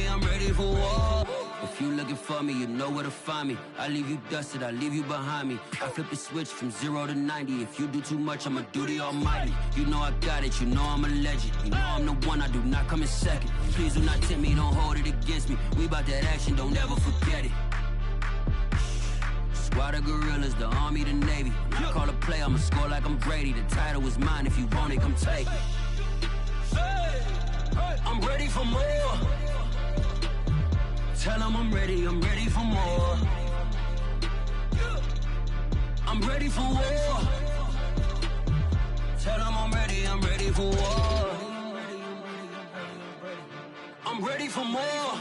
ready, I'm ready for war. If you looking for me, you know where to find me. I leave you dusted, I leave you behind me. I flip the switch from 0 to 90. If you do too much, I'ma do the almighty. You know I got it, you know I'm a legend. You know I'm the one, I do not come in second. Please do not tempt me, don't hold it against me. We bout that action, don't ever forget it. Squad of gorillas, the army, the navy. When I call a play, I'ma score like I'm Brady. The title is mine, if you want it, come take it. I'm ready for more. Tell them I'm ready for more. I'm ready for war. Tell them I'm ready for war. I'm ready for more.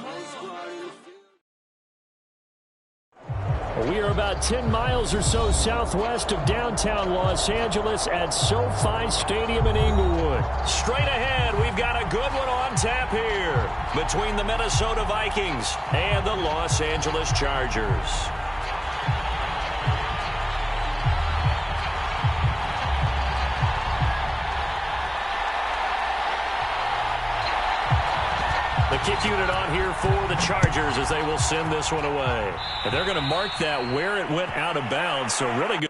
We are about 10 miles or so southwest of downtown Los Angeles at SoFi Stadium in Inglewood. Straight ahead, we've got a good one on tap here between the Minnesota Vikings and the Los Angeles Chargers. The kick unit on here for the Chargers as they will send this one away. And they're going to mark that where it went out of bounds, so really good.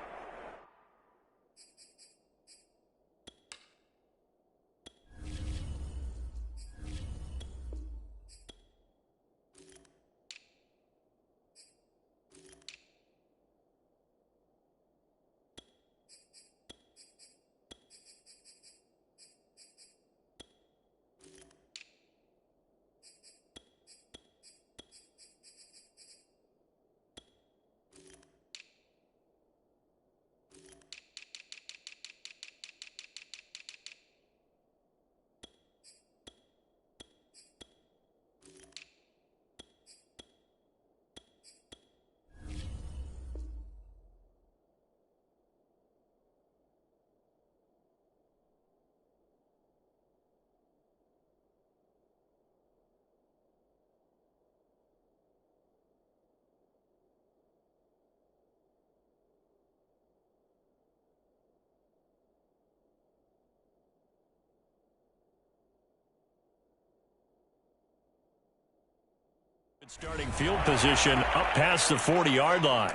Starting field position up past the 40-yard line.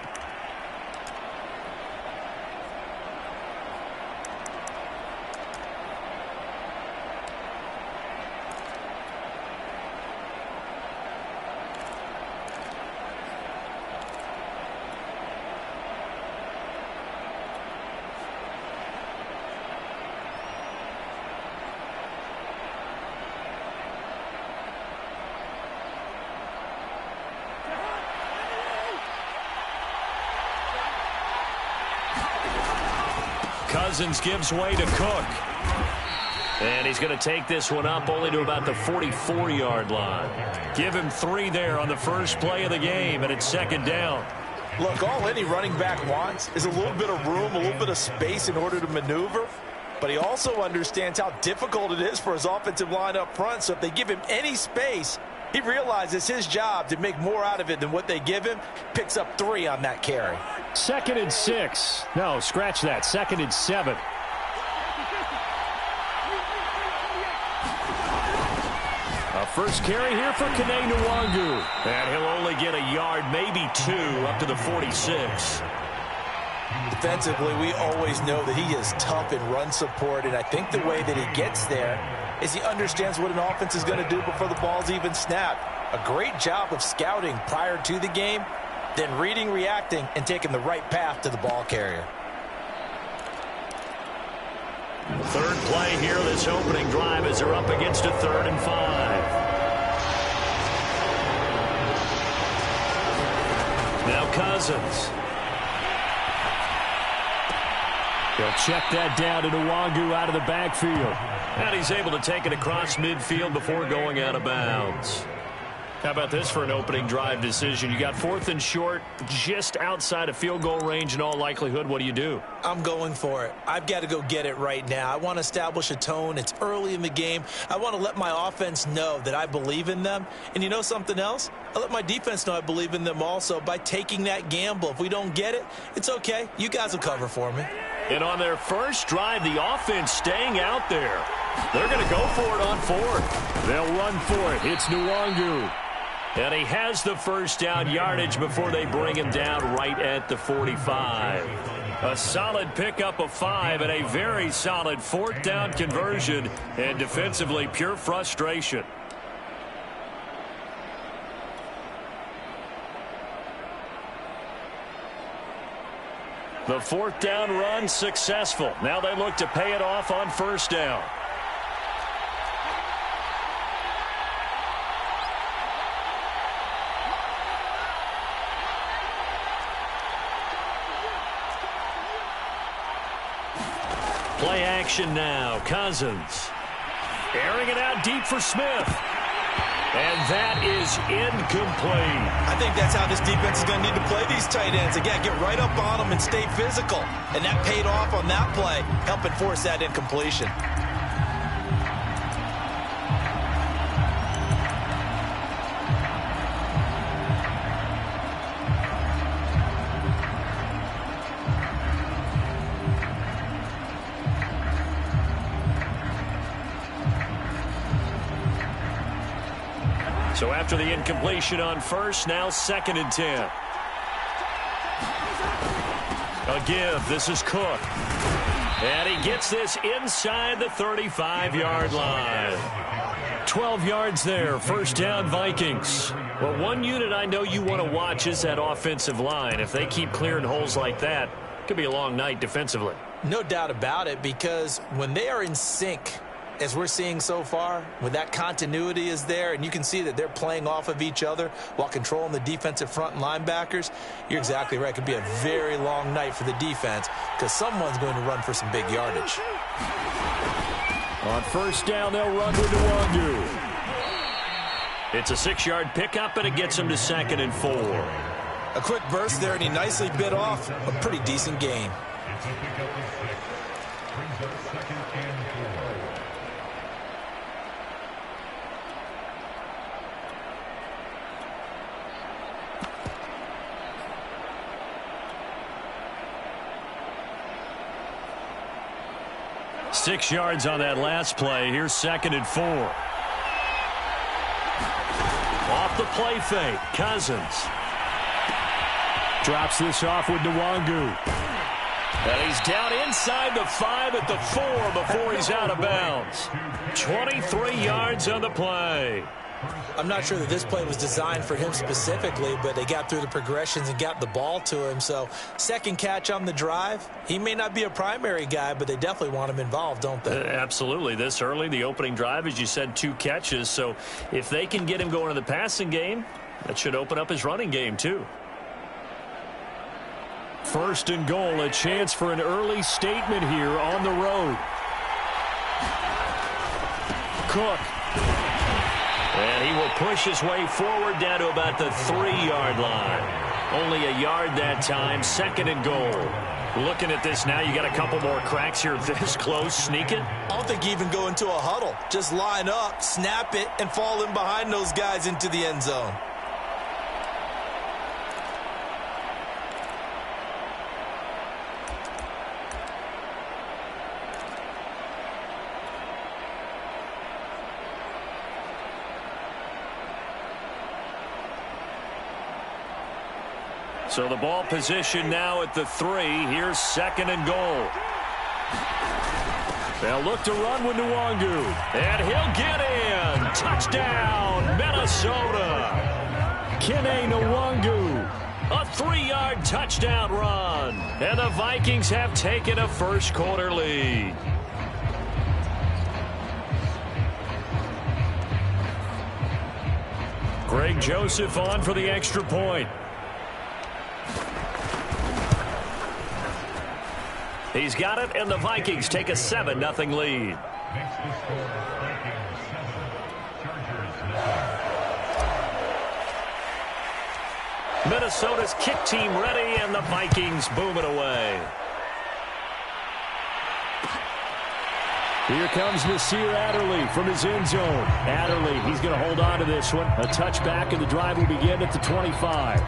Cousins gives way to Cook. And he's going to take this one up only to about the 44-yard line. Give him 3 there on the first play of the game, and it's second down. Look, all any running back wants is a little bit of room, a little bit of space in order to maneuver. But he also understands how difficult it is for his offensive line up front. So if they give him any space, he realizes his job to make more out of it than what they give him. Picks up 3 on that carry. 2nd and 6. No, scratch that. 2nd and 7. A first carry here for Kene Nwangu. And he'll only get a yard, maybe 2, up to the 46. Defensively, we always know that he is tough in run support, and I think the way that he gets there is he understands what an offense is going to do before the ball's even snapped. A great job of scouting prior to the game, then reading, reacting, and taking the right path to the ball carrier. Third play here, this opening drive, as they're up against a 3rd and 5. Now Cousins. They'll check that down to Nwangu out of the backfield. And he's able to take it across midfield before going out of bounds. How about this for an opening drive decision? You got 4th and short, just outside of field goal range in all likelihood. What do you do? I'm going for it. I've got to go get it right now. I want to establish a tone. It's early in the game. I want to let my offense know that I believe in them. And you know something else? I let my defense know I believe in them also by taking that gamble. If we don't get it, it's okay. You guys will cover for me. And on their first drive, the offense staying out there. They're going to go for it on 4th. They'll run for it. It's Nwangu. And he has the first down yardage before they bring him down right at the 45. A solid pickup of 5 and a very solid fourth down conversion, and defensively pure frustration. The fourth down run successful. Now they look to pay it off on first down. Play action now. Cousins. Airing it out deep for Smith. And that is incomplete. I think that's how this defense is going to need to play these tight ends. Again, get right up on them and stay physical. And that paid off on that play, helping force that incompletion. So after the incompletion on first, now 2nd and 10. A give. This is Cook. And he gets this inside the 35-yard line. 12 yards there. First down, Vikings. Well, one unit I know you want to watch is that offensive line. If they keep clearing holes like that, it could be a long night defensively. No doubt about it, because when they are in sync, as we're seeing so far, when that continuity is there and you can see that they're playing off of each other while controlling the defensive front and linebackers, you're exactly right. It could be a very long night for the defense because someone's going to run for some big yardage. On first down, they'll run with Nwangu. It's a 6-yard pickup, and it gets him to 2nd and 4. A quick burst there, and he nicely bit off a pretty decent gain. Six yards on that last play. Here's 2nd and 4. Off the play fake. Cousins. Drops this off with Nwangu. And he's down inside the 5 at the 4 before he's out of bounds. 23 yards on the play. I'm not sure that this play was designed for him specifically, but they got through the progressions and got the ball to him. So, second catch on the drive. He may not be a primary guy, but they definitely want him involved, don't they? Absolutely. This early, the opening drive, as you said, 2 catches. So, if they can get him going in the passing game, that should open up his running game, too. First and goal, a chance for an early statement here on the road. Cook. And he will push his way forward down to about the 3-yard line. Only a yard that time, 2nd and goal. Looking at this now, you got a couple more cracks here this close. Sneak it? I don't think you even go into a huddle. Just line up, snap it, and fall in behind those guys into the end zone. So the ball position now at the 3. Here's 2nd and goal. They'll look to run with Nwangu. And he'll get in. Touchdown, Minnesota. Kene Nwangu. A 3-yard touchdown run. And the Vikings have taken a first-quarter lead. Greg Joseph on for the extra point. He's got it, and the Vikings take a 7-0 lead. Minnesota's kick team ready, and the Vikings boom it away. Here comes Nasir Adderley from his end zone. Adderley, he's going to hold on to this one. A touchback, and the drive will begin at the 25.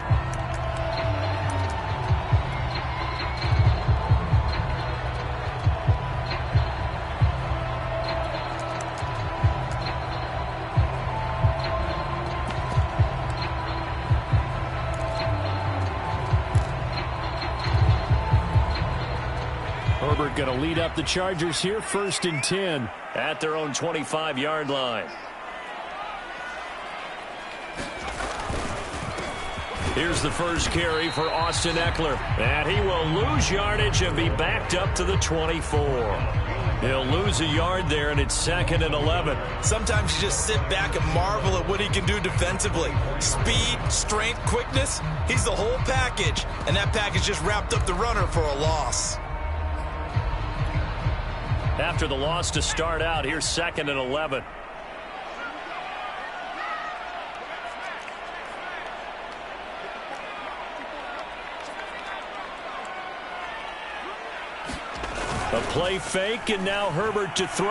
going to lead up the Chargers here, 1st and 10 at their own 25-yard line. Here's the first carry for Austin Eckler. And he will lose yardage and be backed up to the 24. He'll lose a yard there, and it's 2nd and 11. Sometimes you just sit back and marvel at what he can do defensively. Speed, strength, quickness, he's the whole package. And that package just wrapped up the runner for a loss. After the loss to start out, here's 2nd and 11. A play fake, and now Herbert to throw.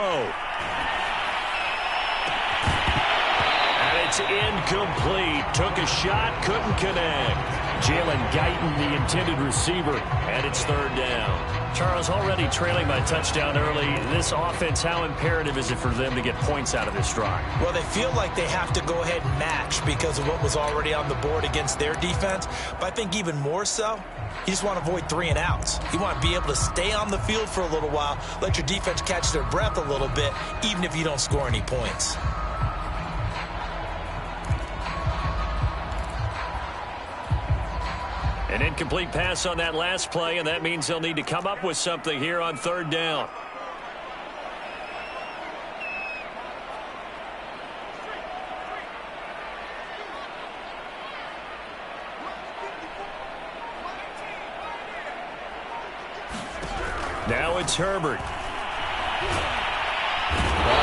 And it's incomplete. Took a shot, couldn't connect. Jalen Guyton, the intended receiver, and it's 3rd down. Charles, already trailing by touchdown early. This offense, how imperative is it for them to get points out of this drive? Well, they feel like they have to go ahead and match because of what was already on the board against their defense. But I think even more so, you just want to avoid 3 and outs. You want to be able to stay on the field for a little while, let your defense catch their breath a little bit, even if you don't score any points. An incomplete pass on that last play, and that means they'll need to come up with something here on 3rd down. Now it's Herbert.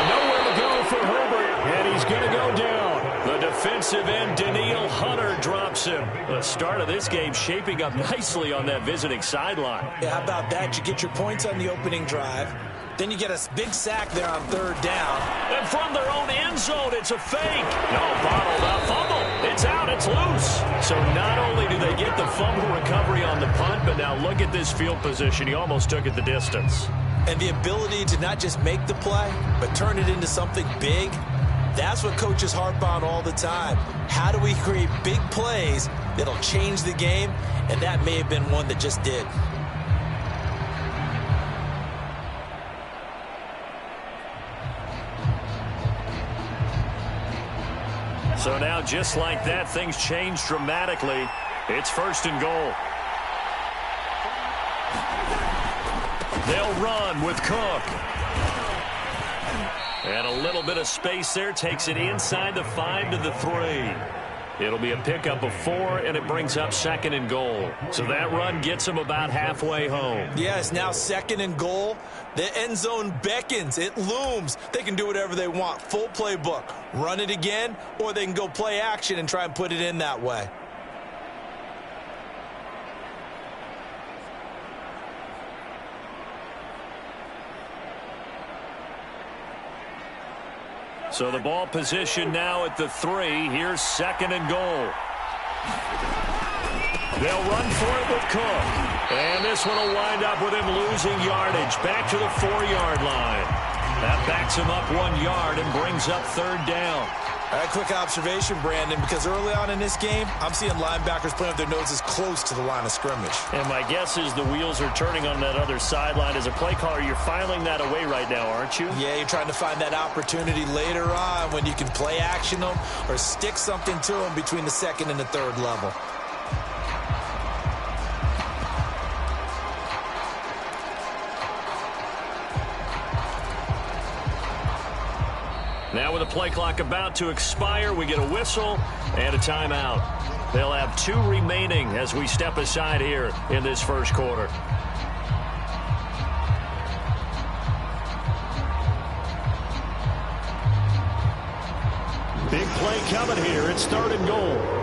Nowhere to go for Herbert, and he's going to go down. The defensive end, Danielle Hunter, drops him. The start of this game shaping up nicely on that visiting sideline. Yeah, how about that? You get your points on the opening drive. Then you get a big sack there on 3rd down. And from their own end zone, it's a fake. No, bottled up fumble. It's out. It's loose. So not only do they get the fumble recovery on the punt, but now look at this field position. He almost took it the distance. And the ability to not just make the play, but turn it into something big, that's what coaches harp on all the time. How do we create big plays that'll change the game? And that may have been one that just did. So now, just like that, things change dramatically. It's 1st and goal. They'll run with Cook. And a little bit of space there, takes it inside the 5 to the 3. It'll be a pickup of 4, and it brings up 2nd and goal. So that run gets them about halfway home. Yeah, it's now 2nd and goal. The end zone beckons. It looms. They can do whatever they want. Full playbook. Run it again, or they can go play action and try and put it in that way. So the ball position now at the 3. Here's 2nd and goal. They'll run for it with Cook. And this one will wind up with him losing yardage. Back to the 4-yard line. That backs him up 1 yard and brings up 3rd down. All right, quick observation, Brandon, because early on in this game, I'm seeing linebackers playing with their noses close to the line of scrimmage. And my guess is the wheels are turning on that other sideline. As a play caller, you're filing that away right now, aren't you? Yeah, you're trying to find that opportunity later on when you can play action them or stick something to them between the 2nd and the 3rd level. Now with the play clock about to expire, we get a whistle and a timeout. They'll have 2 remaining as we step aside here in this 1st quarter. Big play coming here. It's 3rd and goal.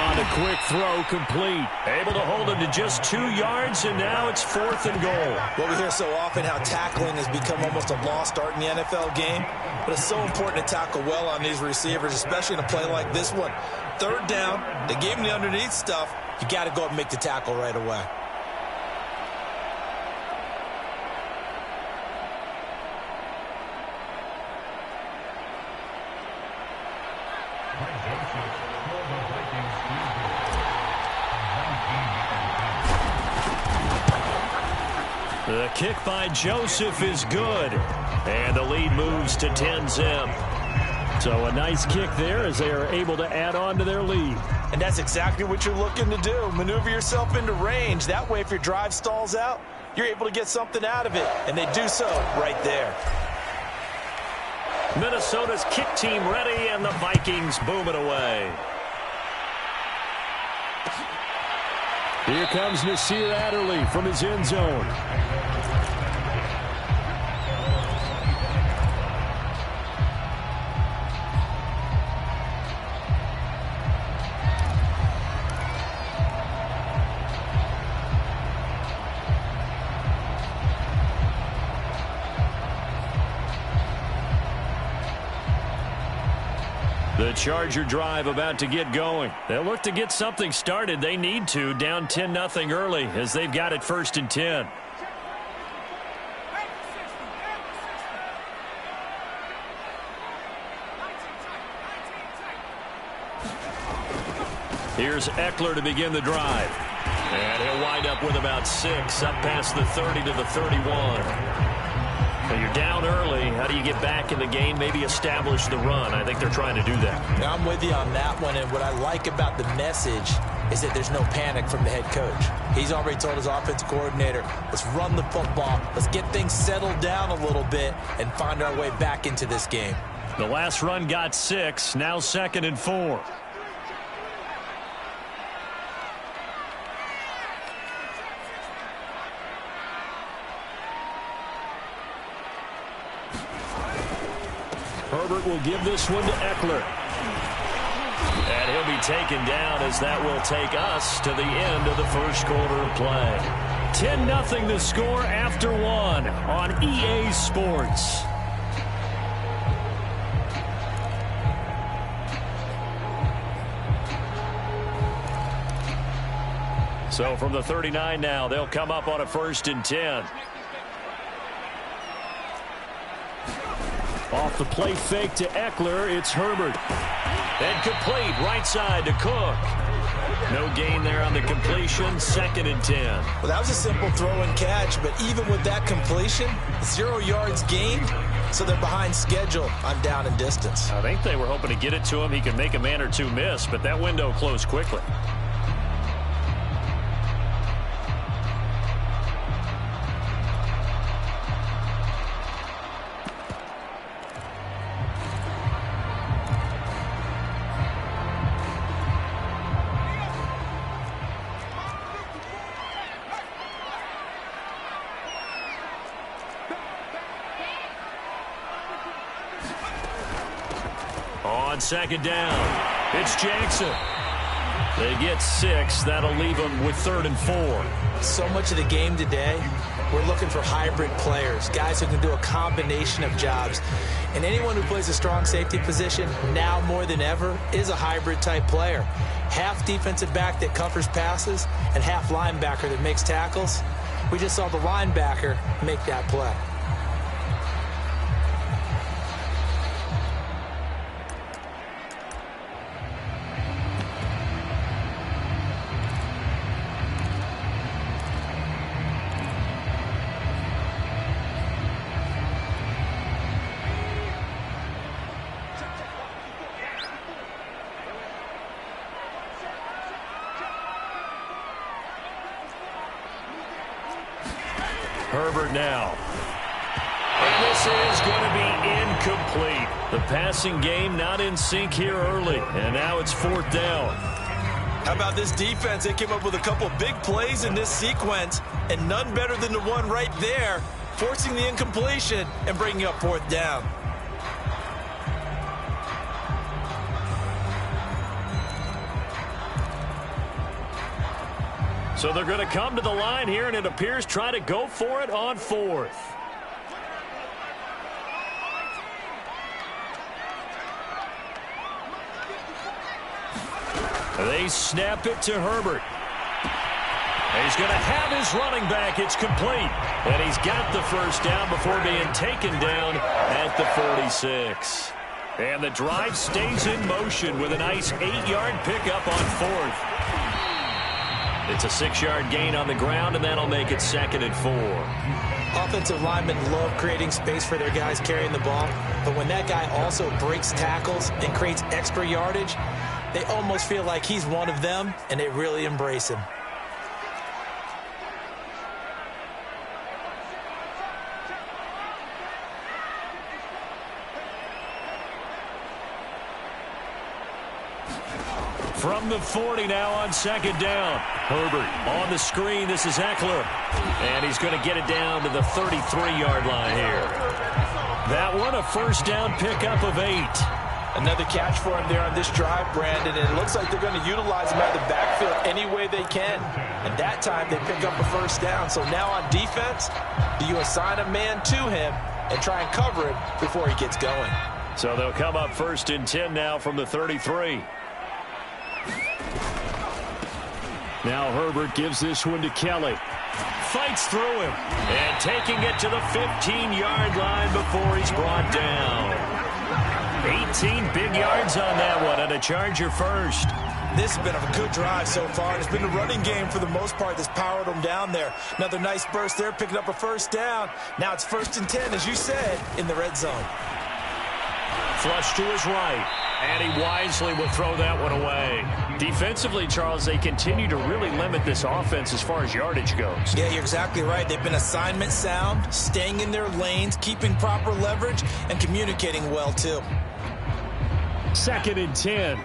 A quick throw complete. Able to hold him to just 2 yards, and now it's 4th and goal. Well, we hear so often how tackling has become almost a lost art in the NFL game, but it's so important to tackle well on these receivers, especially in a play like this one. 3rd down, they gave him the underneath stuff. You got to go up and make the tackle right away. The kick by Joseph is good. And the lead moves to 10-zip. So a nice kick there as they are able to add on to their lead. And that's exactly what you're looking to do. Maneuver yourself into range. That way, if your drive stalls out, you're able to get something out of it. And they do so right there. Minnesota's kick team ready, and the Vikings boom it away. Here comes Nasir Adderley from his end zone. The Charger drive about to get going. They'll look to get something started. They need to, down 10-0 early as they've got it 1st and 10. Here's Eckler to begin the drive. And he'll wind up with about 6, up past the 30 to the 31. When you're down early, how do you get back in the game, maybe establish the run? I think they're trying to do that. Now, I'm with you on that one, and what I like about the message is that there's no panic from the head coach. He's already told his offensive coordinator, let's run the football, let's get things settled down a little bit and find our way back into this game. The last run got 6, now 2nd and 4. Herbert will give this one to Eckler. And he'll be taken down as that will take us to the end of the first quarter of play. 10-0 the score after 1 on EA Sports. So from the 39 now, they'll come up on a 1st and 10. Off the play fake to Eckler, it's Herbert. And complete, right side to Cook. No gain there on the completion, 2nd and 10. Well, that was a simple throw and catch, but even with that completion, 0 yards gained, so they're behind schedule on down and distance. I think they were hoping to get it to him. He could make a man or two miss, but that window closed quickly. On 2nd down, it's Jackson. They get 6. That'll leave them with 3rd and 4. So much of the game today, we're looking for hybrid players, guys who can do a combination of jobs. And anyone who plays a strong safety position, now more than ever, is a hybrid type player. Half defensive back that covers passes and half linebacker that makes tackles. We just saw the linebacker make that play. Herbert now. And this is going to be incomplete. The passing game not in sync here early. And now it's 4th down. How about this defense? They came up with a couple big plays in this sequence, and none better than the one right there, forcing the incompletion and bringing up 4th down. So they're going to come to the line here, and it appears try to go for it on 4th. They snap it to Herbert. He's going to have his running back. It's complete. And he's got the 1st down before being taken down at the 46. And the drive stays in motion with a nice 8-yard pickup on 4th. It's a 6-yard gain on the ground, and that'll make it 2nd and 4. Offensive linemen love creating space for their guys carrying the ball, but when that guy also breaks tackles and creates extra yardage, they almost feel like he's one of them, and they really embrace him. From the 40 now on 2nd down. Herbert on the screen. This is Eckler. And he's going to get it down to the 33-yard line here. That one, a 1st down pickup of 8. Another catch for him there on this drive, Brandon, and it looks like they're going to utilize him out of the backfield any way they can. And that time they pick up a 1st down. So now on defense, do you assign a man to him and try and cover him before he gets going? So they'll come up 1st and 10 now from the 33. Now Herbert gives this one to Kelly. Fights through him. And taking it to the 15-yard line before he's brought down. 18 big yards on that one, and a Charger first. This has been a good drive so far. It's been a running game for the most part that's powered them down there. Another nice burst there, picking up a 1st down. Now it's 1st and 10, as you said, in the red zone. Flush to his right, and he wisely will throw that one away. Defensively, Charles, they continue to really limit this offense as far as yardage goes. Yeah, you're exactly right. They've been assignment sound, staying in their lanes, keeping proper leverage, and communicating well, too. 2nd and 10.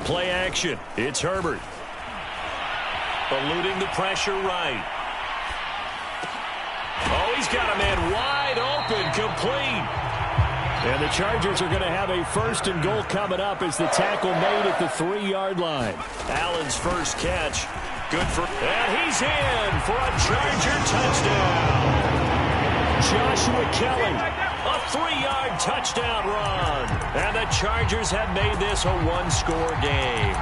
Play action. It's Herbert. Eluding the pressure right. Oh, he's got a man wide open, complete. And the Chargers are going to have a 1st and goal coming up as the tackle made at the 3-yard line. Allen's first catch. Good for... And he's in for a Charger touchdown. Joshua Kelly, a 3-yard touchdown run. And the Chargers have made this a 1-score game.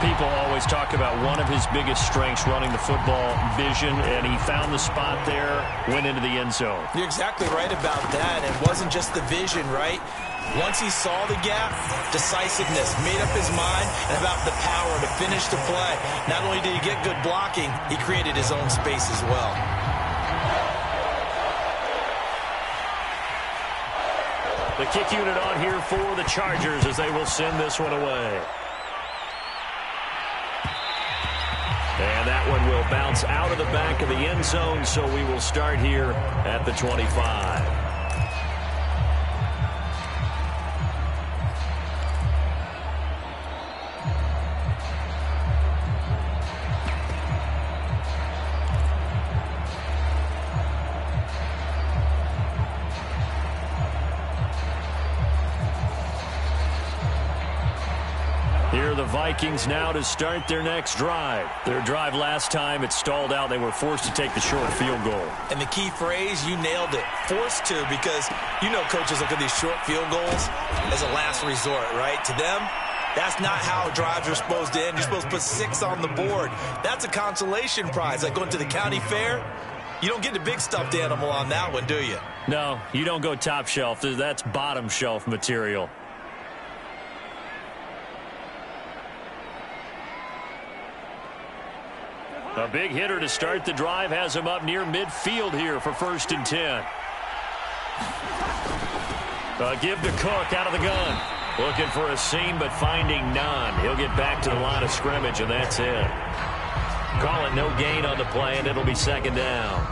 People always talk about one of his biggest strengths, running the football, vision, and he found the spot there, went into the end zone. You're exactly right about that. It wasn't just the vision, right? Once he saw the gap, decisiveness, made up his mind, and about the power to finish the play. Not only did he get good blocking, he created his own space as well. The kick unit on here for the Chargers as they will send this one away. And that one will bounce out of the back of the end zone, so we will start here at the 25. Here are the Vikings now to start their next drive. Their drive last time, it stalled out. They were forced to take the short field goal. And the key phrase, you nailed it. Forced to, because you know coaches look at these short field goals as a last resort, right? To them, that's not how drives are supposed to end. You're supposed to put 6 on the board. That's a consolation prize. Like going to the county fair, you don't get the big stuffed animal on that one, do you? No, you don't go top shelf. That's bottom shelf material. A big hitter to start the drive has him up near midfield here for 1st and 10. Give to Cook out of the gun. Looking for a seam, but finding none. He'll get back to the line of scrimmage, and that's it. Call it no gain on the play, and it'll be 2nd down.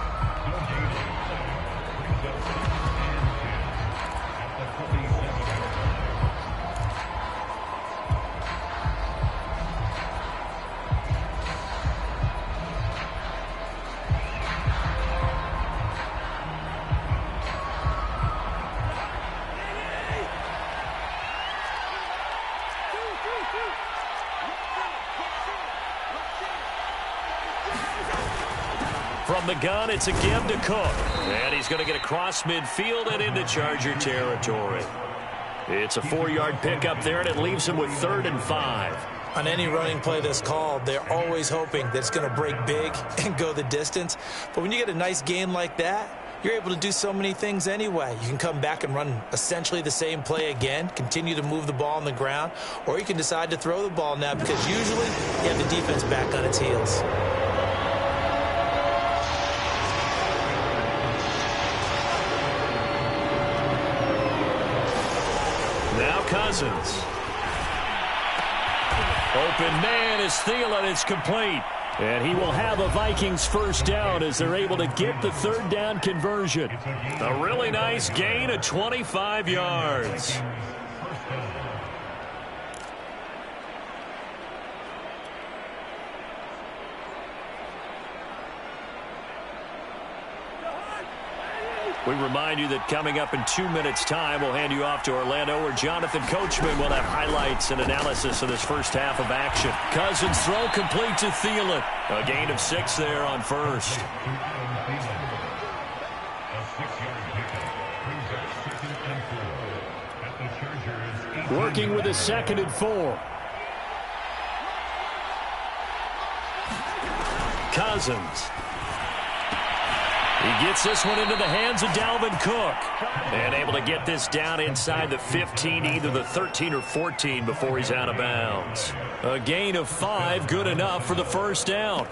From the gun, it's a give to Cook. And he's going to get across midfield and into Charger territory. It's a 4-yard pickup there, and it leaves him with 3rd and 5. On any running play that's called, they're always hoping that it's going to break big and go the distance. But when you get a nice gain like that, you're able to do so many things anyway. You can come back and run essentially the same play again, continue to move the ball on the ground, or you can decide to throw the ball now because usually you have the defense back on its heels. Now Cousins. Open man is Thielen. It's complete. And he will have a Vikings first down as they're able to get the third down conversion. A really nice gain of 25 yards. We remind you that coming up in 2 minutes' time, we'll hand you off to Orlando, where Jonathan Coachman will have highlights and analysis of this first half of action. Cousins throw complete to Thielen. A gain of 6 there on first. Working with a 2nd and 4. Cousins. He gets this one into the hands of Dalvin Cook. And able to get this down inside the 15, either the 13 or 14 before he's out of bounds. A gain of 5, good enough for the first down.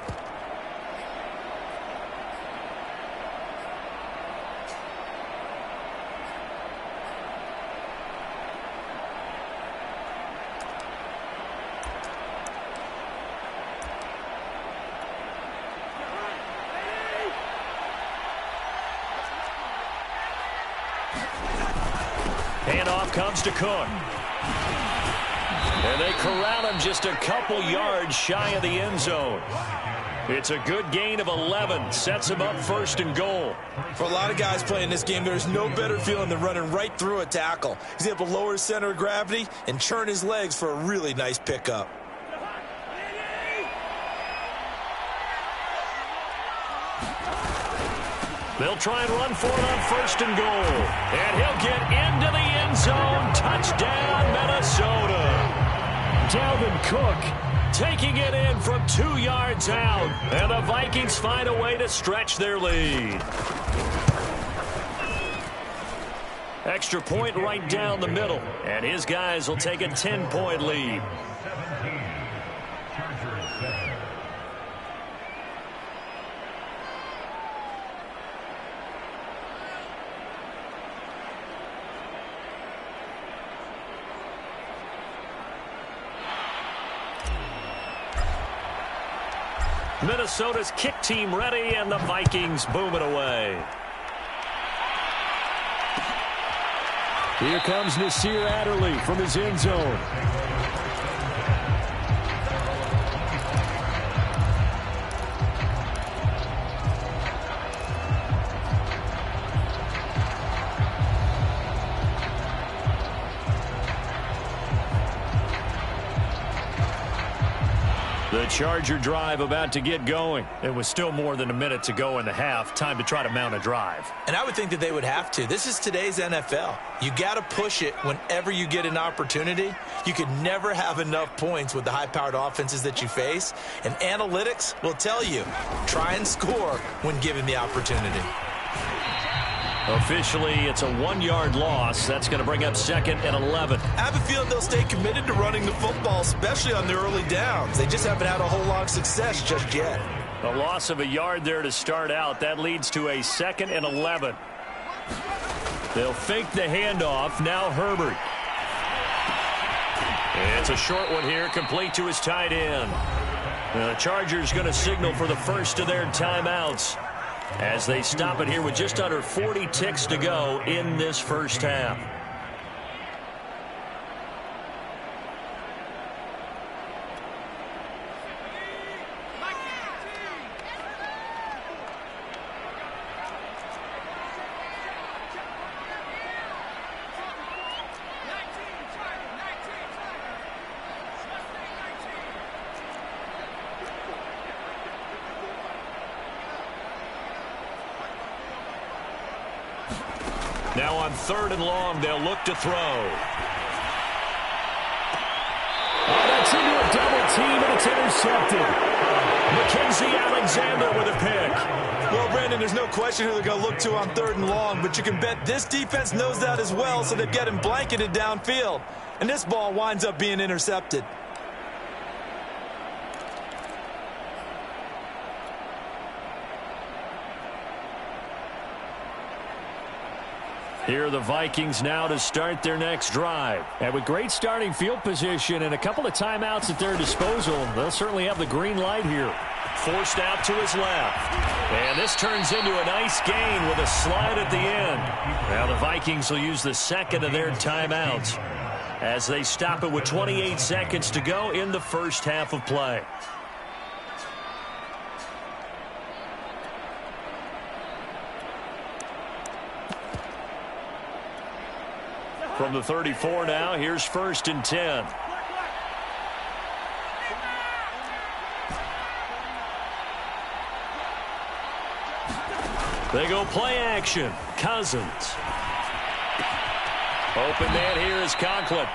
Handoff comes to Cook. And they corral him just a couple yards shy of the end zone. It's a good gain of 11. Sets him up 1st and goal. For a lot of guys playing this game, there's no better feeling than running right through a tackle. He's able to lower his center of gravity and churn his legs for a really nice pickup. They'll try and run for it on 1st and goal. And he'll get into the end zone. Touchdown, Minnesota. Dalvin Cook taking it in from 2 yards out. And the Vikings find a way to stretch their lead. Extra point right down the middle. And his guys will take a 10-point lead. Minnesota's kick team ready, and the Vikings boom it away. Here comes Nasir Adderley from his end zone. The Charger drive about to get going. It was still more than a minute to go in the half. Time to try to mount a drive. And I would think that they would have to. This is today's NFL. You got to push it whenever you get an opportunity. You could never have enough points with the high-powered offenses that you face. And analytics will tell you, try and score when given the opportunity. Officially, it's a 1-yard loss. That's going to bring up 2nd and 11. I have a feeling they'll stay committed to running the football, especially on their early downs. They just haven't had a whole lot of success just yet. A loss of a yard there to start out. That leads to a 2nd and 11. They'll fake the handoff. Now Herbert. It's a short one here, complete to his tight end. The Chargers going to signal for the first of their timeouts as they stop it here with just under 40 ticks to go in this first half. Now on 3rd and long, they'll look to throw. Oh, that's into a double team, and it's intercepted. Mackenzie Alexander with a pick. Well, Brandon, there's no question who they're going to look to on 3rd and long, but you can bet this defense knows that as well, so they've got him blanketed downfield. And this ball winds up being intercepted. Here are the Vikings now to start their next drive. And with great starting field position and a couple of timeouts at their disposal, they'll certainly have the green light here. Forced out to his left. And this turns into a nice gain with a slide at the end. Now the Vikings will use the second of their timeouts as they stop it with 28 seconds to go in the first half of play. From the 34 now, here's 1st and 10. They go play action. Cousins. Open man here is Conklin.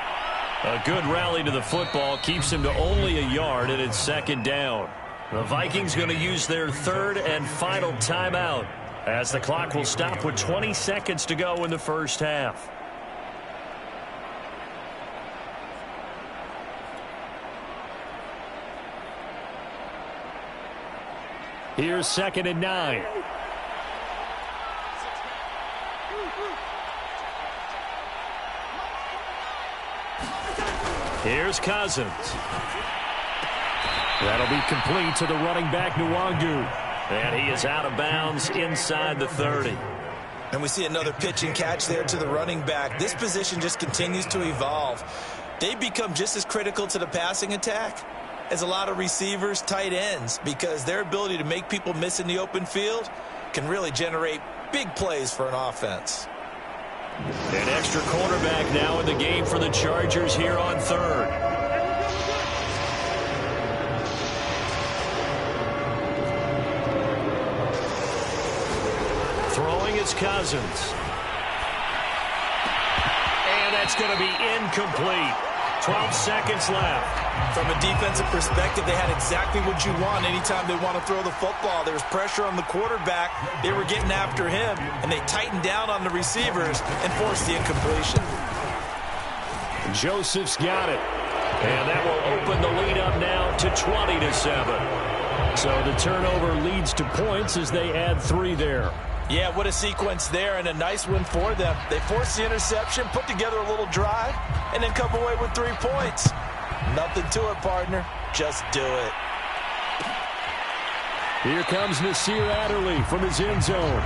A good rally to the football. Keeps him to only a yard, and it's 2nd down. The Vikings going to use their 3rd and final timeout as the clock will stop with 20 seconds to go in the first half. Here's 2nd and 9. Here's Cousins. That'll be complete to the running back, Nwangu. And he is out of bounds inside the 30. And we see another pitch and catch there to the running back. This position just continues to evolve. They've become just as critical to the passing attack as a lot of receivers, tight ends, because their ability to make people miss in the open field can really generate big plays for an offense. An extra cornerback now in the game for the Chargers here on 3rd. Throwing is Cousins. And that's going to be incomplete. 12 seconds left. From a defensive perspective, they had exactly what you want anytime they want to throw the football. There was pressure on the quarterback. They were getting after him, and they tightened down on the receivers and forced the incompletion. Joseph's got it. And that will open the lead up now to 20-7. So the turnover leads to points as they add 3 there. Yeah, what a sequence there, and a nice win for them. They forced the interception, put together a little drive, and then come away with 3 points. Nothing to it, partner. Just do it. Here comes Nasir Adderley from his end zone.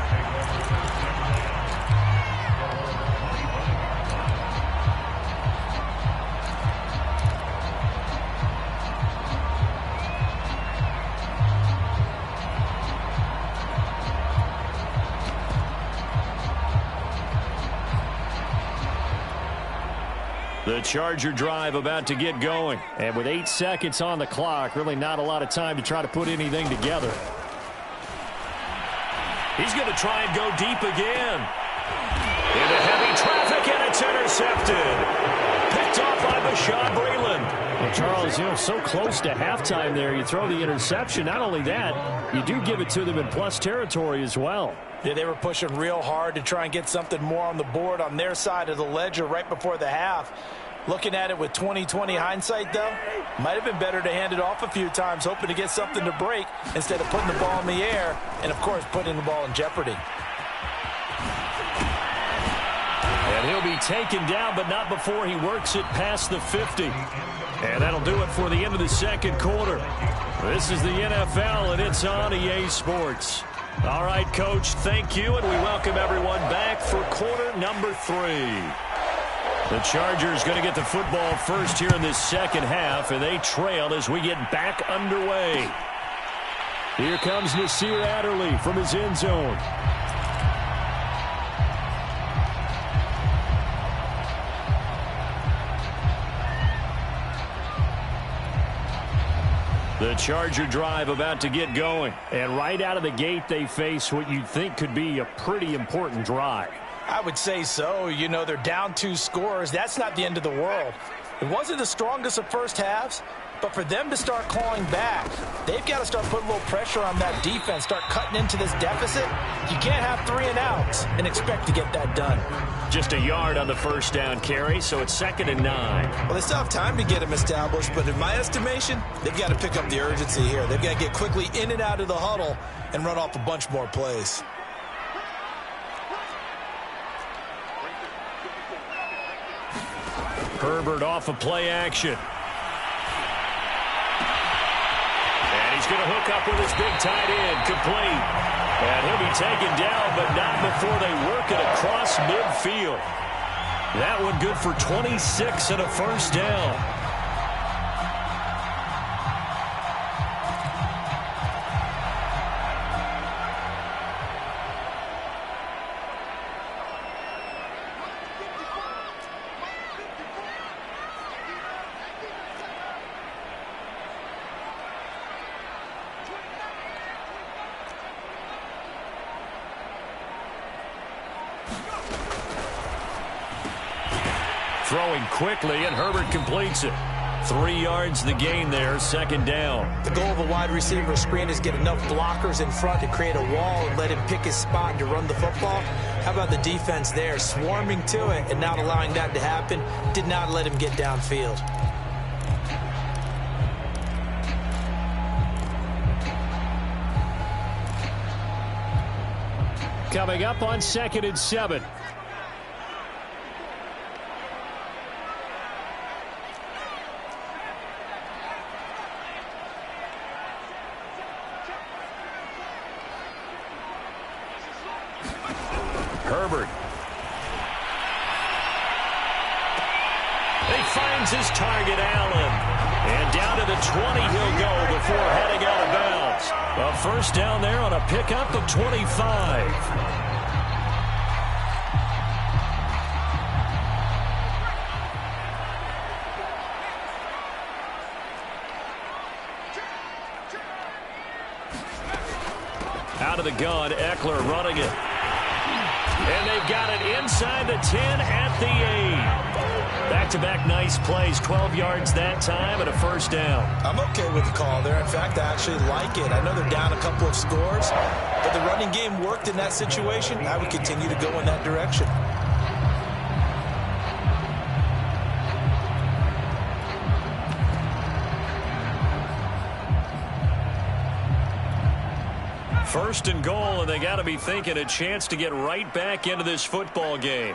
The Charger drive about to get going. And with 8 seconds on the clock, really not a lot of time to try to put anything together. He's going to try and go deep again. Into heavy traffic, and it's intercepted. Picked off by Bashaud Breeland. Well, Charles, so close to halftime there. You throw the interception. Not only that, you do give it to them in plus territory as well. Yeah, they were pushing real hard to try and get something more on the board on their side of the ledger right before the half. Looking at it with 20/20 hindsight, though, might have been better to hand it off a few times, hoping to get something to break instead of putting the ball in the air and, of course, putting the ball in jeopardy. And he'll be taken down, but not before he works it past the 50. And that'll do it for the end of the second quarter. This is the NFL, and it's on EA Sports. All right, Coach, thank you, and we welcome everyone back for quarter number 3. The Chargers going to get the football first here in this second half, and they trail as we get back underway. Here comes Nasir Adderley from his end zone. The Charger drive about to get going. And right out of the gate, they face what you'd think could be a pretty important drive. I would say so. They're down 2 scores. That's not the end of the world. It wasn't the strongest of first halves, But for them to start clawing back, they've got to start putting a little pressure on that defense, start cutting into this deficit. You can't have 3 and outs and expect to get that done. Just a yard on the first down carry, so it's 2nd and 9. Well, they still have time to get them established, but in my estimation, they've got to pick up the urgency here. They've got to get quickly in and out of the huddle and run off a bunch more plays. Herbert off of play action. And he's going to hook up with his big tight end, complete. And he'll be taken down, but not before they work it across midfield. That one good for 26 and a first down. Throwing quickly, and Herbert completes it. 3 yards the gain there, 2nd down. The goal of a wide receiver screen is get enough blockers in front to create a wall and let him pick his spot to run the football. How about the defense there, swarming to it and not allowing that to happen? Did not let him get downfield. Coming up on 2nd and 7. Herbert. He finds his target, Allen. And down to the 20 he'll go before heading out of bounds. A first down there on a pickup of 25. Out of the gun, Eckler running it. And they've got it inside the 10 at the 8. Back-to-back nice plays, 12 yards that time and a first down. I'm okay with the call there. In fact, I actually like it. I know they're down a couple of scores, but the running game worked in that situation. I would continue to go in that direction. First and goal, and they got to be thinking a chance to get right back into this football game.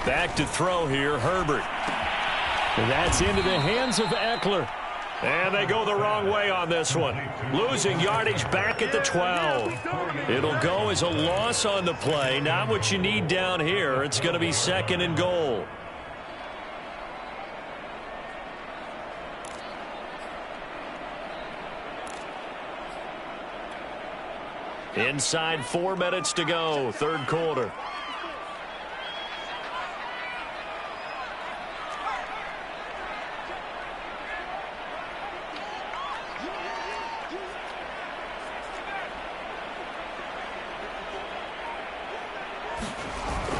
Back to throw here, Herbert. And that's into the hands of Eckler. And they go the wrong way on this one. Losing yardage back at the 12. It'll go as a loss on the play. Not what you need down here. It's going to be 2nd and goal. Inside 4 minutes to go, 3rd quarter.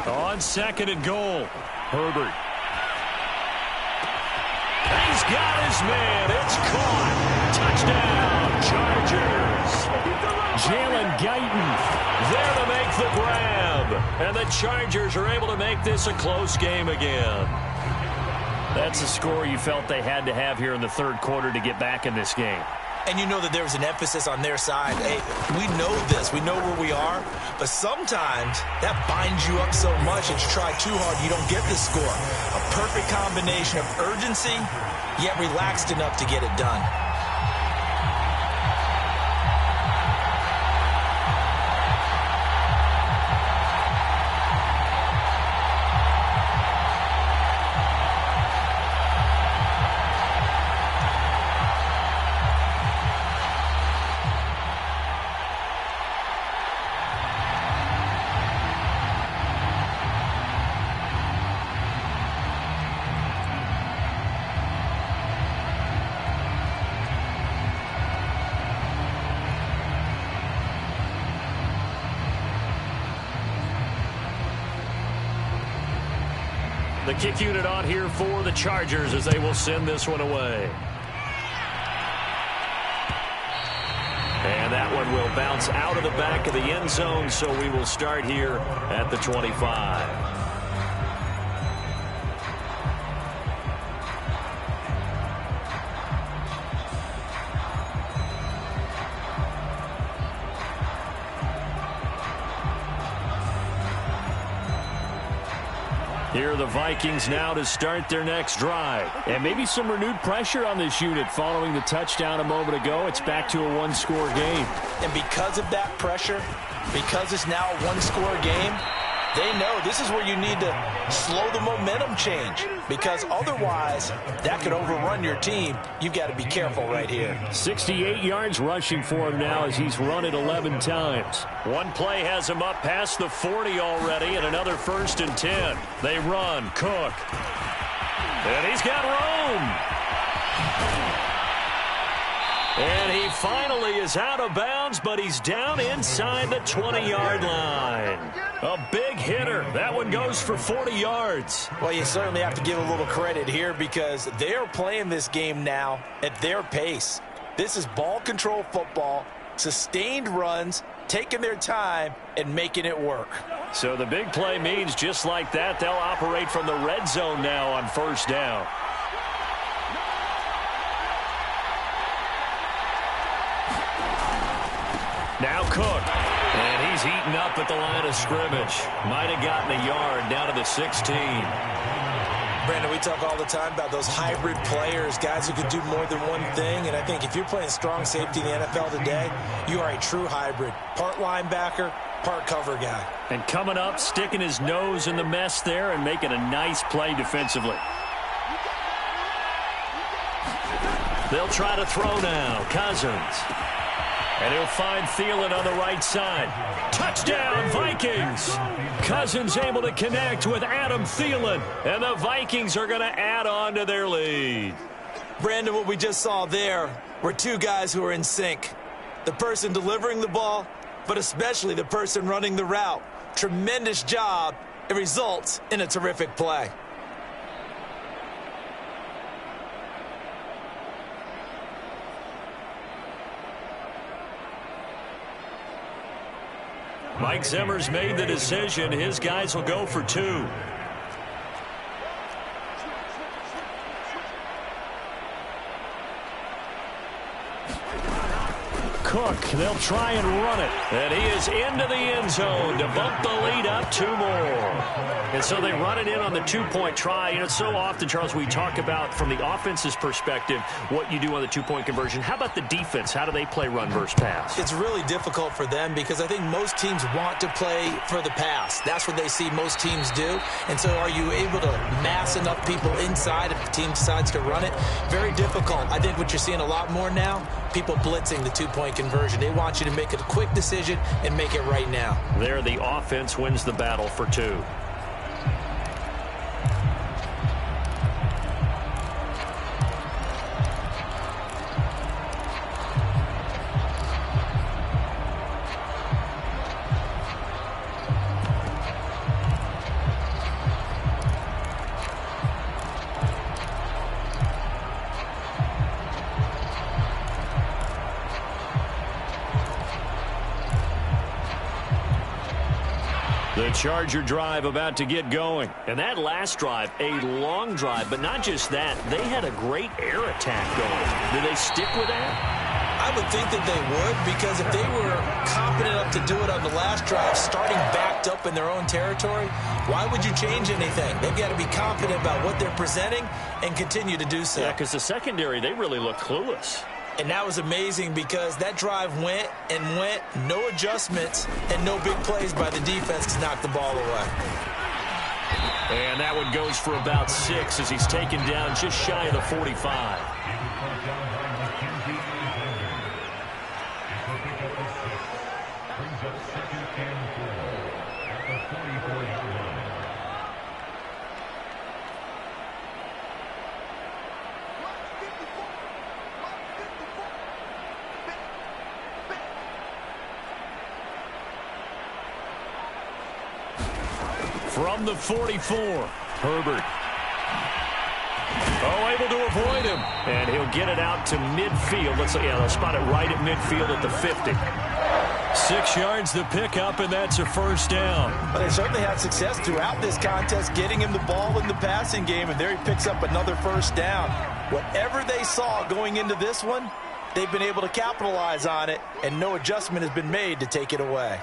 On 2nd and goal, Herbert. He's got his man. It's caught. Touchdown, Chargers. Jalen Guyton there to make the grab. And the Chargers are able to make this a close game again. That's a score you felt they had to have here in the 3rd quarter to get back in this game. And you know that there was an emphasis on their side. Hey, we know this. We know where we are. But sometimes that binds you up so much that you try too hard, you don't get the score. A perfect combination of urgency, yet relaxed enough to get it done. The kick unit on here for the Chargers as they will send this one away. And that one will bounce out of the back of the end zone, so we will start here at the 25. Here are the Vikings now to start their next drive. And maybe some renewed pressure on this unit following the touchdown a moment ago. It's back to a one-score game. And because of that pressure, because it's now a one-score game, they know this is where you need to slow the momentum change, because otherwise that could overrun your team. You've got to be careful right here. 68 yards rushing for him now as he's run it 11 times. One play has him up past the 40 already, and another 1st and 10. They run. Cook. And he's got room. And he finally is out of bounds, but he's down inside the 20-yard line. A big hitter. That one goes for 40 yards. Well, you certainly have to give a little credit here because they're playing this game now at their pace. This is ball control football, sustained runs, taking their time and making it work. So the big play means just like that, they'll operate from the red zone now on 1st down. Now Cook, and he's eaten up at the line of scrimmage. Might have gotten a yard down to the 16. Brandon, we talk all the time about those hybrid players, guys who could do more than one thing, and I think if you're playing strong safety in the NFL today, you are a true hybrid. Part linebacker, part cover guy. And coming up, sticking his nose in the mess there and making a nice play defensively. They'll try to throw now. Cousins. And he'll find Thielen on the right side. Touchdown, Vikings! Cousins able to connect with Adam Thielen. And the Vikings are going to add on to their lead. Brandon, what we just saw there were two guys who are in sync. The person delivering the ball, but especially the person running the route. Tremendous job. It results in a terrific play. Mike Zimmer's made the decision. His guys will go for 2. Cook, they'll try and run it. And he is into the end zone to bump the lead up 2 more. And so they run it in on the 2-point try. You know, so often, Charles, we talk about from the offense's perspective what you do on the 2-point conversion. How about the defense? How do they play run versus pass? It's really difficult for them because I think most teams want to play for the pass. That's what they see most teams do. And so are you able to mass enough people inside if the team decides to run it? Very difficult. I think what you're seeing a lot more now, people blitzing the 2-point conversion. They want you to make a quick decision and make it right now. There, the offense wins the battle for 2. The Charger drive about to get going. And that last drive, a long drive, but not just that. They had a great air attack going. Do they stick with that? I would think that they would, because if they were confident enough to do it on the last drive, starting backed up in their own territory, why would you change anything? They've got to be confident about what they're presenting and continue to do so. Yeah, because the secondary, they really look clueless. And that was amazing because that drive went and went, no adjustments, and no big plays by the defense to knock the ball away. And that one goes for about 6 as he's taken down just shy of the 45. From the 44, Herbert. Oh, able to avoid him. And he'll get it out to midfield. Let's see, yeah, they'll spot it right at midfield at the 50. 6 yards the pickup, and that's a first down. But they certainly had success throughout this contest getting him the ball in the passing game, and there he picks up another first down. Whatever they saw going into this one, they've been able to capitalize on it, and no adjustment has been made to take it away.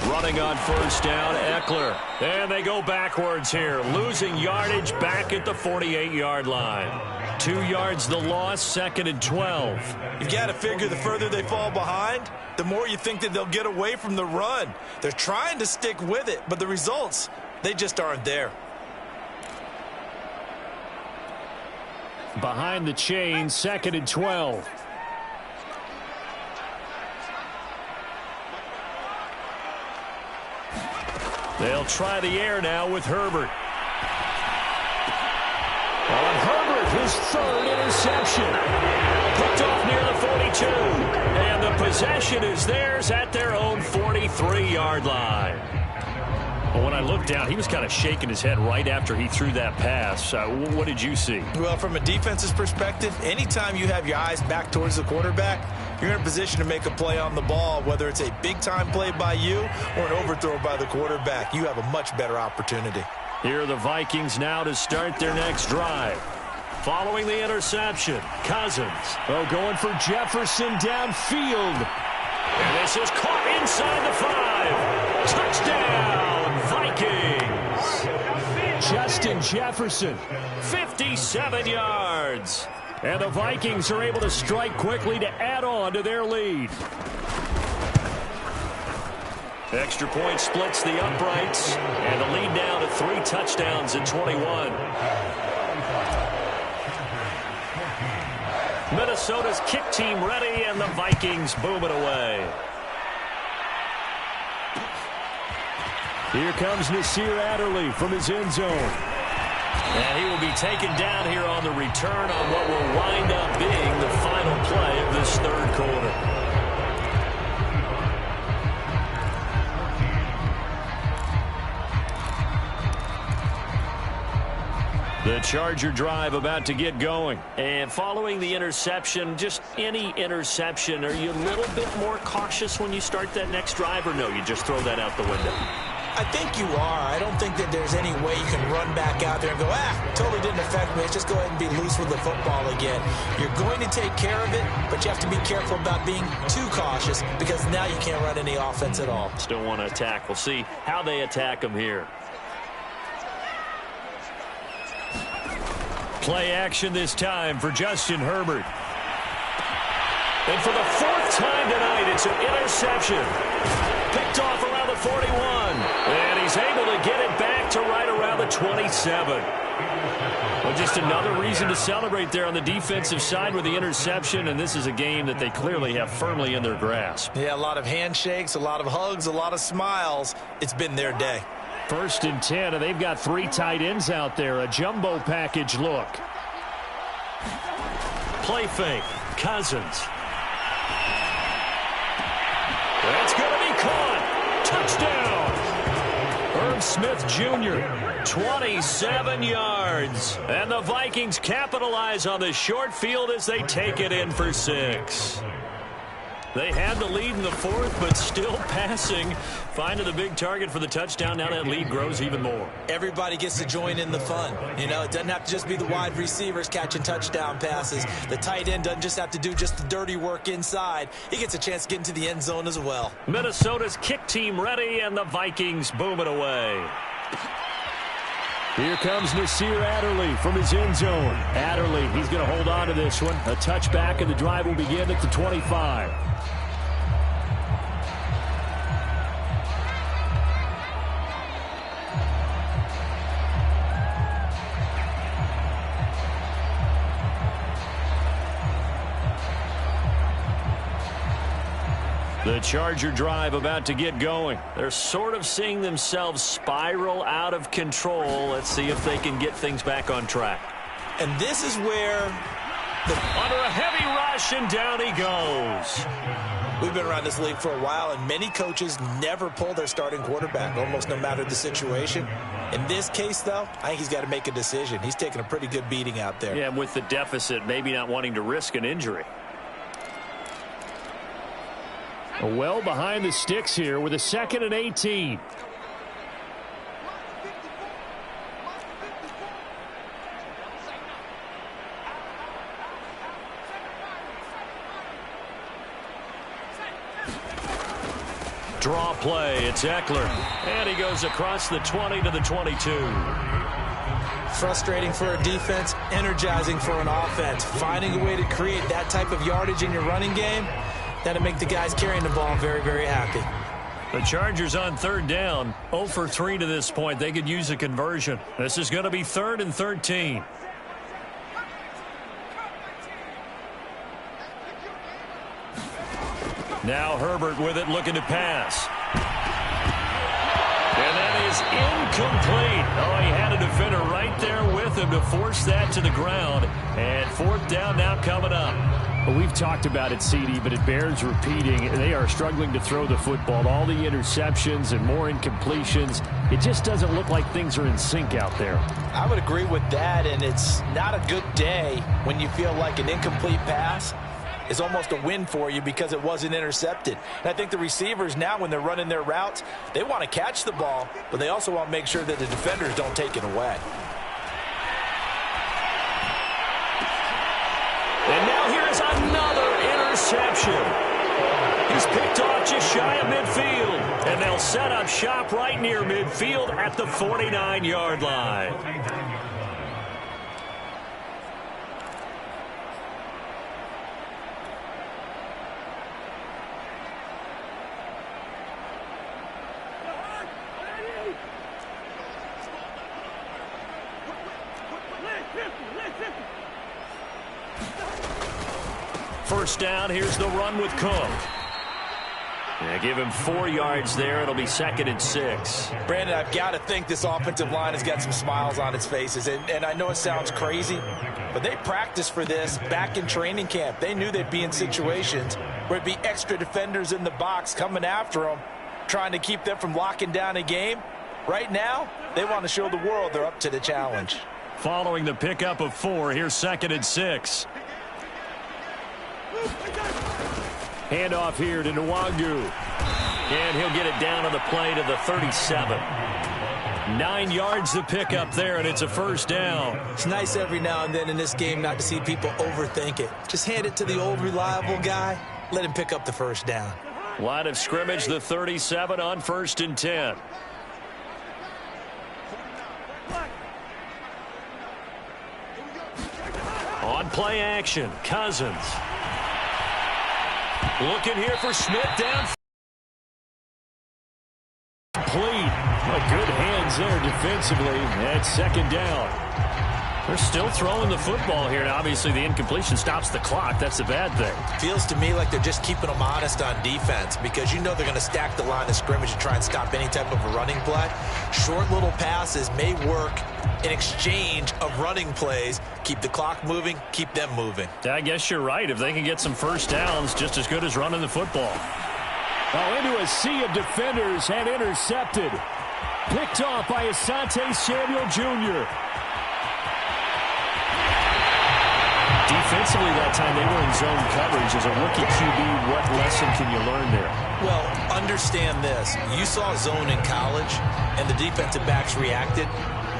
Running on first down, Eckler. And they go backwards here, losing yardage back at the 48-yard line. 2 yards the loss, 2nd and 12. You've got to figure the further they fall behind, the more you think that they'll get away from the run. They're trying to stick with it, but the results, they just aren't there. Behind the chain, 2nd and 12. They'll try the air now with Herbert. On Herbert, his 3rd interception. Picked off near the 42. And the possession is theirs at their own 43-yard line. Well, when I looked down, he was kind of shaking his head right after he threw that pass. What did you see? Well, from a defense's perspective, anytime you have your eyes back towards the quarterback, you're in a position to make a play on the ball, whether it's a big-time play by you or an overthrow by the quarterback. You have a much better opportunity. Here are the Vikings now to start their next drive. Following the interception, Cousins. Oh, going for Jefferson downfield. And this is caught inside the 5. Touchdown, Vikings. Justin Jefferson. 57 yards. And the Vikings are able to strike quickly to add on to their lead. Extra point splits the uprights. And the lead now to 3 touchdowns at 21. Minnesota's kick team ready, and the Vikings boom it away. Here comes Nasir Adderley from his end zone. And he will be taken down here on the return on what will wind up being the final play of this 3rd quarter. The Charger drive about to get going. And following the interception, just any interception, are you a little bit more cautious when you start that next drive, or no, you just throw that out the window? I think you are. I don't think that there's any way you can run back out there and go, totally didn't affect me. Let's just go ahead and be loose with the football again. You're going to take care of it, but you have to be careful about being too cautious because now you can't run any offense at all. Still want to attack. We'll see how they attack them here. Play action this time for Justin Herbert. And for the 4th time tonight, it's an interception. Picked off around the 41. And he's able to get it back to right around the 27. Well, just another reason to celebrate there on the defensive side with the interception, and this is a game that they clearly have firmly in their grasp. Yeah, a lot of handshakes, a lot of hugs, a lot of smiles. It's been their day. 1st and 10, and they've got 3 tight ends out there. A jumbo package look. Play fake. Cousins. That's going to be caught. Touchdown. Herb Smith Jr. 27 yards. And the Vikings capitalize on the short field as they take it in for 6. They had the lead in the 4th, but still passing. Finding the big target for the touchdown. Now that lead grows even more. Everybody gets to join in the fun. You know, it doesn't have to just be the wide receivers catching touchdown passes. The tight end doesn't just have to do just the dirty work inside. He gets a chance to get into the end zone as well. Minnesota's kick team ready, and the Vikings boom it away. Here comes Nasir Adderley from his end zone. Adderley, he's going to hold on to this one. A touchback, and the drive will begin at the 25. The Charger drive about to get going. They're sort of seeing themselves spiral out of control. Let's see if they can get things back on track. And this is where under a heavy rush. rush, and down he goes. We've been around this league for a while, and many coaches never pull their starting quarterback, almost no matter the situation. In this case, though, I think he's got to make a decision. He's taking a pretty good beating out there. Yeah, and with the deficit, maybe not wanting to risk an injury. Well behind the sticks here with a 2nd and 18. Draw play. It's Eckler. And he goes across the 20 to the 22. Frustrating for a defense, energizing for an offense. Finding a way to create that type of yardage in your running game, that'll make the guys carrying the ball very, very happy. The Chargers on 3rd down. 0 for 3 to this point. They could use a conversion. This is going to be 3rd and 13. Now Herbert with it, looking to pass. And that is incomplete. Oh, he had a defender right there with him to force that to the ground. And 4th down now coming up. Well, we've talked about it, CD, but it bears repeating. They are struggling to throw the football. All the interceptions and more incompletions. It just doesn't look like things are in sync out there. I would agree with that, and it's not a good day when you feel like an incomplete pass is almost a win for you because it wasn't intercepted. And I think the receivers now, when they're running their routes, they want to catch the ball, but they also want to make sure that the defenders don't take it away. And now here's another interception. He's picked off just shy of midfield. And they'll set up shop right near midfield at the 49-yard line. First down, here's the run with Cook. Yeah, give him 4 yards there. It'll be 2nd and 6. Brandon, I've got to think this offensive line has got some smiles on its faces. And I know it sounds crazy, but they practiced for this back in training camp. They knew they'd be in situations where it'd be extra defenders in the box coming after them, trying to keep them from locking down a game. Right now, they want to show the world they're up to the challenge. Following the pickup of 4, here's 2nd and 6. Handoff here to Nwangu. And he'll get it down on the play to the 37. 9 yards to pick up there, and it's a first down. It's nice every now and then in this game not to see people overthink it. Just hand it to the old reliable guy. Let him pick up the first down. Line of scrimmage, the 37 on 1st and 10. On play action, Cousins. Looking here for Smith down. Complete. Oh, good hands there defensively. That's 2nd down. They're still throwing the football here. Now, obviously, the incompletion stops the clock. That's a bad thing. Feels to me like they're just keeping them honest on defense because you know they're going to stack the line of scrimmage and try and stop any type of a running play. Short little passes may work in exchange of running plays. Keep the clock moving, keep them moving. I guess you're right. If they can get some first downs, just as good as running the football. Oh, into a sea of defenders and intercepted. Picked off by Asante Samuel Jr. Defensively that time, they were in zone coverage. As a rookie QB, what lesson can you learn there? Well, understand this. You saw zone in college, and the defensive backs reacted,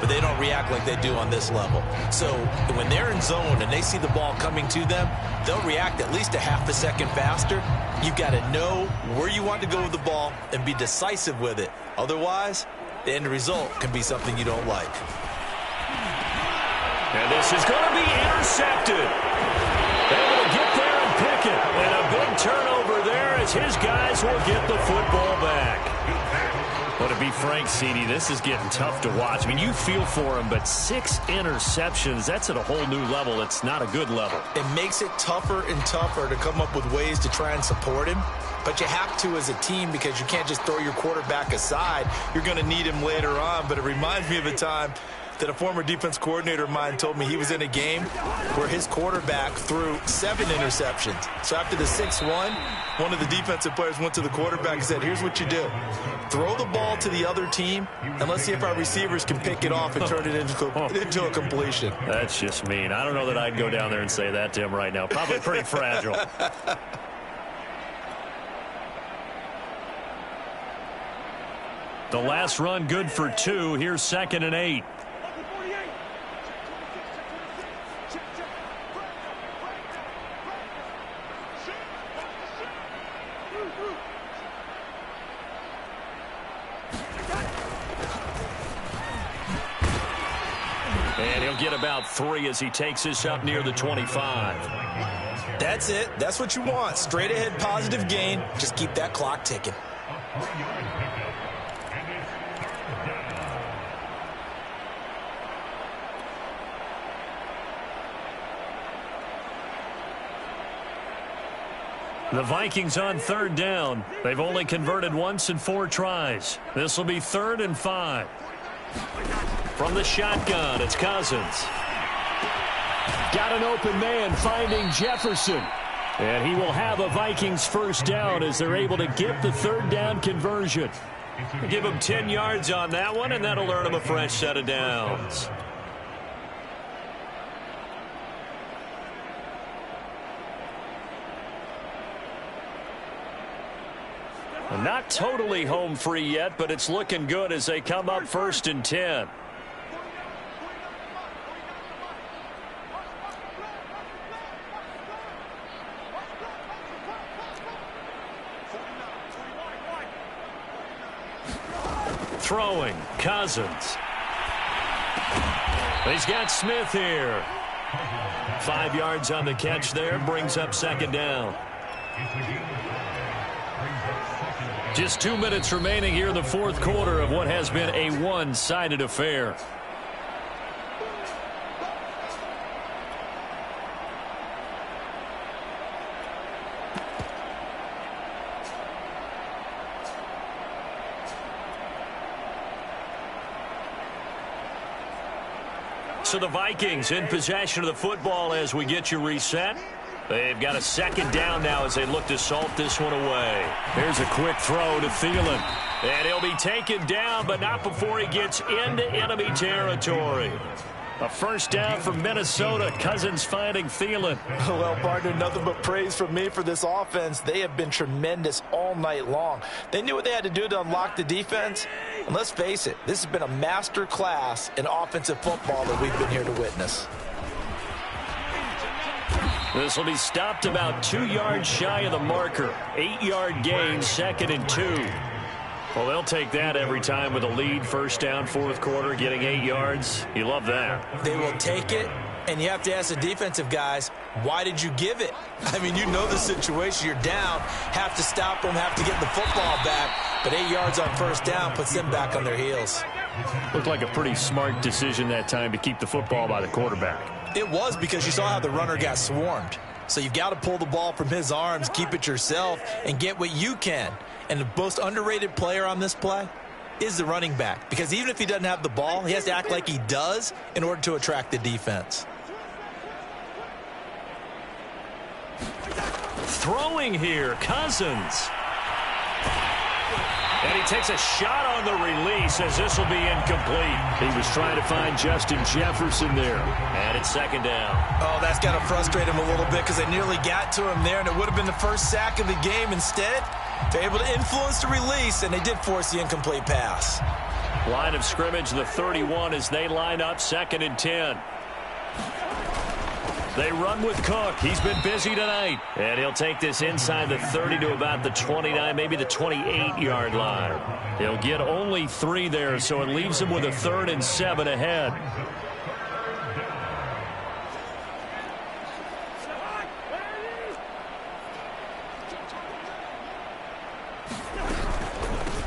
but they don't react like they do on this level. So when they're in zone and they see the ball coming to them, they'll react at least a half a second faster. You've got to know where you want to go with the ball and be decisive with it. Otherwise, the end result can be something you don't like. And this is going to be intercepted. Able to get there and pick it. And a big turnover there as his guys will get the football back. But to be frank, CD, this is getting tough to watch. I mean, you feel for him, but 6 interceptions, that's at a whole new level. It's not a good level. It makes it tougher and tougher to come up with ways to try and support him. But you have to as a team because you can't just throw your quarterback aside. You're going to need him later on. But it reminds me of a time that a former defense coordinator of mine told me he was in a game where his quarterback threw 7 interceptions. So after the 6-1, one of the defensive players went to the quarterback and said, here's what you do. Throw the ball to the other team, and let's see if our receivers can pick it off and turn it into a completion. That's just mean. I don't know that I'd go down there and say that to him right now. Probably pretty fragile. The last run good for 2. Here's 2nd and 8. And he'll get about 3 as he takes this up near the 25. That's it. That's what you want. Straight ahead positive gain. Just keep that clock ticking. The Vikings on 3rd down. They've only converted once in 4 tries. This will be 3rd and 5. From the shotgun, it's Cousins. Got an open man finding Jefferson. And he will have a Vikings 1st down as they're able to get the 3rd down conversion. Give him 10 yards on that one, and that'll earn him a fresh set of downs. Not totally home free yet, but it's looking good as they come up 1st and 10. Throwing, Cousins. He's got Smith here. 5 yards on the catch there, brings up 2nd down. Just 2 minutes remaining here in the 4th quarter of what has been a one-sided affair. So the Vikings in possession of the football as we get you reset. They've got a 2nd down now as they look to salt this one away. Here's a quick throw to Thielen. And he'll be taken down, but not before he gets into enemy territory. A 1st down from Minnesota. Cousins finding Thielen. Well, partner, nothing but praise from me for this offense. They have been tremendous all night long. They knew what they had to do to unlock the defense. And let's face it, this has been a master class in offensive football that we've been here to witness. This will be stopped about 2 yards shy of the marker. 8-yard gain, 2nd and 2. Well, they'll take that every time with a lead. 1st down, 4th quarter, getting 8 yards. You love that. They will take it, and you have to ask the defensive guys, why did you give it? I mean, you know the situation. You're down, have to stop them, have to get the football back. But 8 yards on 1st down puts them back on their heels. Looked like a pretty smart decision that time to keep the football by the quarterback. It was, because you saw how the runner got swarmed. So you've got to pull the ball from his arms, keep it yourself, and get what you can. And the most underrated player on this play is the running back. Because even if he doesn't have the ball, he has to act like he does in order to attract the defense. Throwing here, Cousins. And he takes a shot on the release as this will be incomplete. He was trying to find Justin Jefferson there. And it's 2nd down. Oh, that's got to frustrate him a little bit because they nearly got to him there, and it would have been the 1st sack of the game. Instead, they're able to influence the release, and they did force the incomplete pass. Line of scrimmage, the 31 as they line up 2nd and 10. They run with Cook. He's been busy tonight. And he'll take this inside the 30 to about the 29, maybe the 28-yard line. He'll get only 3 there, so it leaves him with a 3rd and 7 ahead.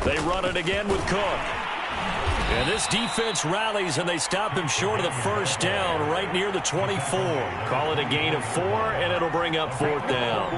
They run it again with Cook. And this defense rallies, and they stop him short of the 1st down right near the 24. Call it a gain of 4, and it'll bring up 4th down.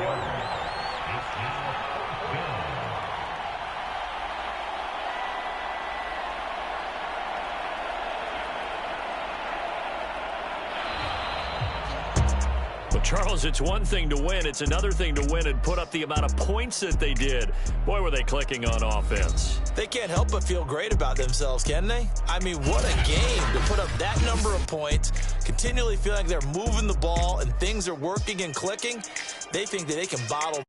Well, Charles, it's one thing to win. It's another thing to win and put up the amount of points that they did. Boy, were they clicking on offense. They can't help but feel great about themselves, can they? I mean, what a game to put up that number of points, continually feeling like they're moving the ball and things are working and clicking. They think that they can bottle